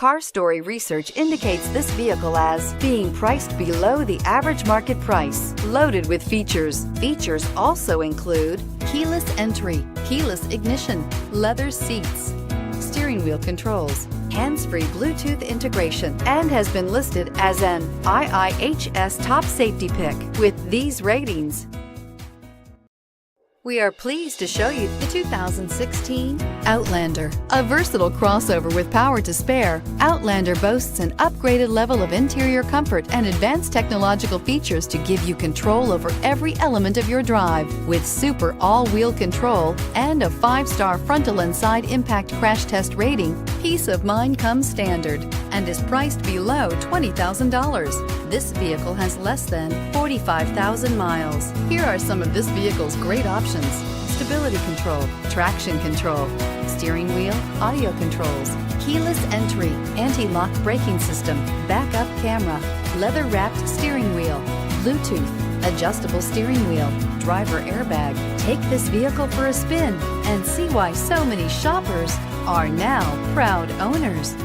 Car Story research indicates this vehicle as being priced below the average market price, loaded with features. Features also include keyless entry, keyless ignition, leather seats, steering wheel controls, hands-free Bluetooth integration, and has been listed as an IIHS top safety pick with these ratings. We are pleased to show you the 2016 Outlander. A versatile crossover with power to spare, Outlander boasts an upgraded level of interior comfort and advanced technological features to give you control over every element of your drive. With super all-wheel control and a 5-star frontal and side impact crash test rating, peace of mind comes standard and is priced below $20,000. This vehicle has less than 45,000 miles. Here are some of this vehicle's great options: stability control, traction control, steering wheel audio controls, keyless entry, anti-lock braking system, backup camera, leather-wrapped steering wheel, Bluetooth, adjustable steering wheel, driver airbag. Take this vehicle for a spin and see why so many shoppers are now proud owners.